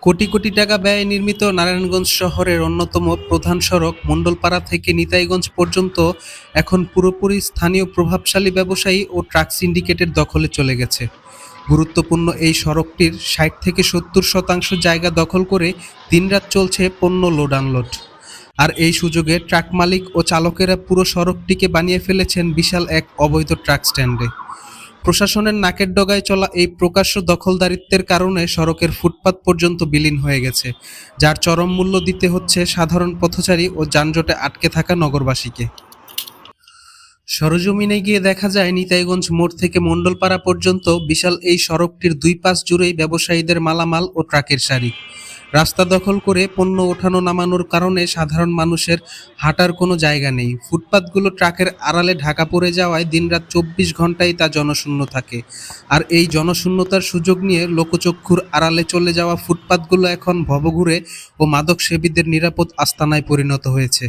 কোটি কোটি টাকা ব্যয়ে নির্মিত নারায়ণগঞ্জ শহরের অন্যতম প্রধান সড়ক মণ্ডলপাড়া থেকে নিতাইগঞ্জ পর্যন্ত এখন পুরোপুরি স্থানীয় প্রভাবশালী ব্যবসায়ী ও ট্রাক সিন্ডিকেটের দখলে চলে গেছে। গুরুত্বপূর্ণ এই সড়কটির ৬০ থেকে ৭০% জায়গা দখল করে দিনরাত চলছে পণ্য লোড আনলোড। আর এই সুযোগে ট্রাক মালিক ও চালকেরা পুরো সড়কটিকে বানিয়ে ফেলেছেন বিশাল এক অবৈধ ট্রাক স্ট্যান্ডে। প্রশাসনের নাকের ডগায় চলা এই প্রকাশ্য দখলদারিত্বের কারণে সড়কের ফুটপাত পর্যন্ত বিলীন হয়ে গেছে, যার চরম মূল্য দিতে হচ্ছে সাধারণ পথচারী ও যানজটে আটকে থাকা নগরবাসীকে। সরেজমিনে গিয়ে দেখা যায় নিতাইগঞ্জ মোড় থেকে মণ্ডলপাড়া পর্যন্ত বিশাল এই সড়কটির দুই পাশ জুড়েই ব্যবসায়ীদের মালামাল ও ট্রাকের সারি। রাস্তা দখল করে পণ্য ওঠানো নামানোর কারণে সাধারণ মানুষের হাঁটার কোনো জায়গা নেই। ফুটপাতগুলো ট্রাকের আড়ালে ঢাকা পড়ে যাওয়ায় দিনরাত ২৪ ঘন্টাই তা জনশূন্য থাকে। আর এই জনশূন্যতার সুযোগ নিয়ে লোকচক্ষুর আড়ালে চলে যাওয়া ফুটপাতগুলো এখন ভবঘুরে ও মাদক সেবীদের নিরাপদ আস্তানায় পরিণত হয়েছে।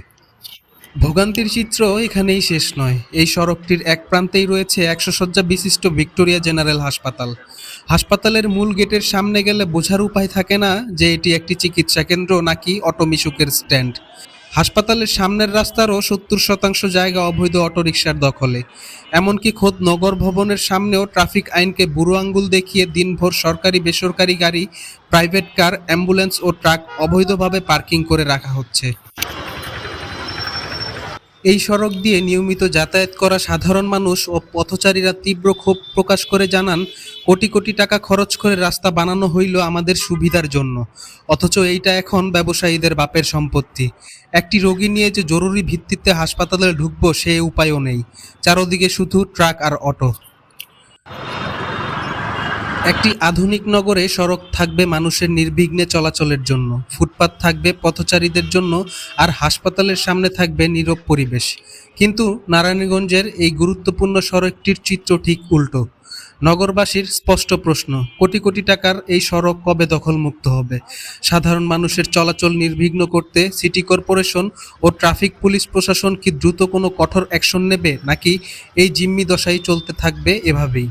ভোগান্তির চিত্র এখানেই শেষ নয়। এই সড়কটির এক প্রান্তেই রয়েছে ১০০ শয্যা বিশিষ্ট ভিক্টোরিয়া জেনারেল হাসপাতাল। হাসপাতালের মূল গেটের সামনে গেলে বোঝার উপায় থাকে না যে এটি একটি চিকিৎসা কেন্দ্র নাকি অটোমিশুকের স্ট্যান্ড। হাসপাতালের সামনের রাস্তারও ৭০% জায়গা অবৈধ অটোরিকশার দখলে। এমনকি খোদ নগর ভবনের সামনেও ট্রাফিক আইনকে বুড়ো আঙ্গুল দেখিয়ে দিনভর সরকারি বেসরকারি গাড়ি, প্রাইভেট কার, অ্যাম্বুলেন্স ও ট্রাক অবৈধভাবে পার্কিং করে রাখা হচ্ছে। এই সড়ক দিয়ে নিয়মিত যাতায়াত করা সাধারণ মানুষ ও পথচারীরা তীব্র ক্ষোভ প্রকাশ করে জানান, কোটি কোটি টাকা খরচ করে রাস্তা বানানো হইল আমাদের সুবিধার জন্য, অথচ এইটা এখন ব্যবসায়ীদের বাপের সম্পত্তি। একটি রোগী নিয়ে যে জরুরি ভিত্তিতে হাসপাতালে ঢুকবো সে উপায়ও নেই, চারদিকে শুধু ট্রাক আর অটো। একটি আধুনিক নগরে সড়ক থাকবে মানুষের নির্বিঘ্নে চলাচলের জন্য, ফুটপাত থাকবে পথচারীদের জন্য, আর হাসপাতালের সামনে থাকবে নীরব পরিবেশ। কিন্তু নারায়ণগঞ্জের এই গুরুত্বপূর্ণ সড়কটির চিত্র ঠিক উল্টো। নগরবাসীর স্পষ্ট প্রশ্ন, কোটি কোটি টাকার এই সড়ক কবে দখলমুক্ত হবে? সাধারণ মানুষের চলাচল নির্বিঘ্ন করতে সিটি কর্পোরেশন ও ট্রাফিক পুলিশ প্রশাসন কি দ্রুত কোনো কঠোর অ্যাকশন নেবে, নাকি এই জিম্মি দশাই চলতে থাকবে এভাবেই?